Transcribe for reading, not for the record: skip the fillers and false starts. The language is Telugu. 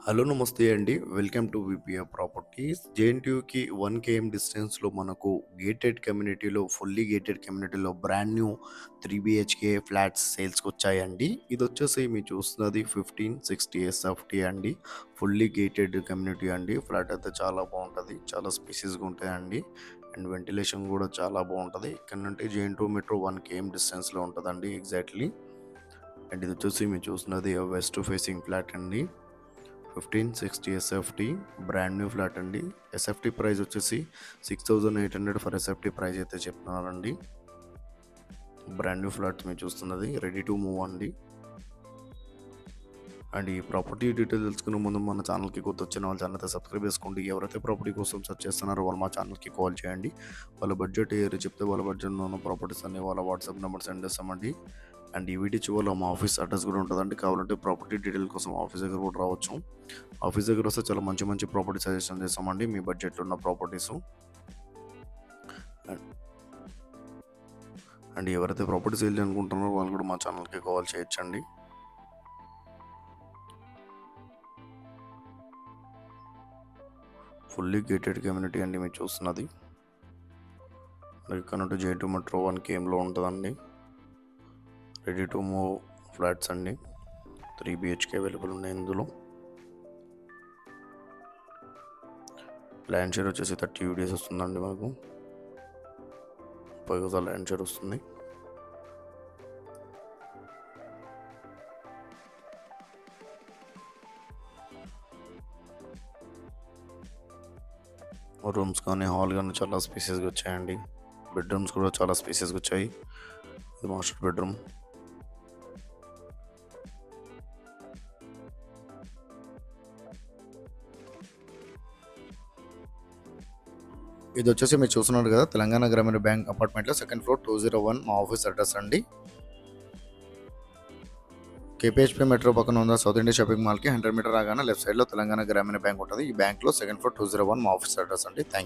హలో నమస్తే అండి. Welcome to VPR properties. జేఎన్‌టీయూకి 1 కేఎం డిస్టెన్స్‌లో మనకు ఫుల్లీ గేటెడ్ కమ్యూనిటీలో బ్రాండ్ న్యూ 3 బీహెచ్‌కే ఫ్లాట్స్ సేల్స్‌కొచ్చాయండి. ఇదొచ్చేసి మీరు చూస్తున్నది 1560 ఎస్ఎఫ్టీ అండి. ఫుల్లీ గేటెడ్ కమ్యూనిటీ అండి. ఫ్లాట్ అయితే చాలా బావుంటది. చాలా స్పేసియస్‌గా ఉంటాయండి. అండ్ వెంటిలేషన్ గూడా చాలా బావుంటది. ఇక్కడ నుండి జేఎన్‌టీయూ మెట్రో 1 కేఎం డిస్టెన్స్‌లో ఉంటదండి ఎగ్జాక్ట్‌లీ. అండ్ ఇదొచ్చేసి మీరు చూస్తున్నది వెస్ట్ ఫేసింగ్ ఫ్లాట్ అండి. 1560 ఎస్ఎఫ్టీ బ్రాండ్ న్యూ ఫ్లాట్ అండి. ఎస్ఎఫ్టీ ప్రైస్ వచ్చేసి 6800 ఫర్ ఎస్ఎఫ్టీ ప్రైస్ అయితే చెప్తున్నారండి. బ్రాండ్ న్యూ ఫ్లాట్ మీరు చూస్తున్నది రెడీ టు మూవ్ అండి. అండ్ ఈ ప్రాపర్టీ డీటెయిల్ తెలుసుకునే ముందు మన ఛానల్కి కొత్త వచ్చిన వాళ్ళ ఛానల్ అయితే సబ్స్క్రైబ్ చేసుకోండి. ఎవరైతే ప్రాపర్టీ కోసం సెర్చ్ చేస్తున్నారో వాళ్ళు మా ఛానల్కి కాల్ చేయండి. వాళ్ళ బడ్జెట్ ఏరియా చెప్తే వాళ్ళ బడ్జెట్లో ఉన్న ప్రాపర్టీస్ అన్ని వాళ్ళ వాట్సాప్ నెంబర్ సెండ్ చేస్తామండి. అండ్ ఈ వీడియో చివరిలో మా ఆఫీస్ అడ్రస్ కూడా ఉంటుందండి. కావాలంటే ప్రాపర్టీ డీటెయిల్ కోసం ఆఫీస్ దగ్గర కూడా రావచ్చు. ఆఫీస్ దగ్గర వస్తే చాలా మంచి మంచి ప్రాపర్టీ సజెషన్ చేస్తామండి మీ బడ్జెట్లో ఉన్న ప్రాపర్టీస్. అండ్ ఎవరైతే ప్రాపర్టీ సేల్ చేయాలనుకుంటున్నారో వాళ్ళు కూడా మా ఛానల్కి కాల్ చేయొచ్చండి. ఫుల్లీ గేటెడ్ కమ్యూనిటీ అండి మీరు చూస్తున్నది. ఇక్కడ నుండి జేఎన్‌టీయూ మెట్రో 1 కేఎంలో ఉంటుందండి. రెడీ టు మూవ్ ఫ్లాట్స్ అండి. 3 బీహెచ్కే అవైలబుల్ ఉన్నాయి ఇందులో. ల్యాండ్ షేర్ వచ్చేసి 30 యూడిఎస్ వస్తుందండి మనకు. 30 గజాల ల్యాండ్ షేర్ వస్తుంది. రూమ్స్ కానీ హాల్ కానీ చాలా స్పేసెస్గా వచ్చాయండి. బెడ్రూమ్స్ కూడా చాలా స్పేసెస్గా వచ్చాయి. ఇది మాస్టర్ బెడ్రూమ్. ఇది వచ్చేసి మీరు చూస్తున్నారు కదా, తెలంగాణ గ్రామీణ బ్యాంక్ అపార్ట్మెంట్లో సెకండ్ ఫ్లోర్ 201 మా ఆఫీస్ అడ్రస్ అండి. కేపీహెచ్పీ మెట్రో పక్కన ఉన్న సౌత్ ఇండియా షాపింగ్ మాల్కి 100 మీటర్ రాగానే లెఫ్ట్ సైడ్లో తెలంగాణ గ్రామీణ బ్యాంక్ ఉంటుంది. ఈ బ్యాంక్లో సెకండ్ ఫ్లోర్ 201 మా ఆఫీస్ అడ్రస్ అండి. Thank you.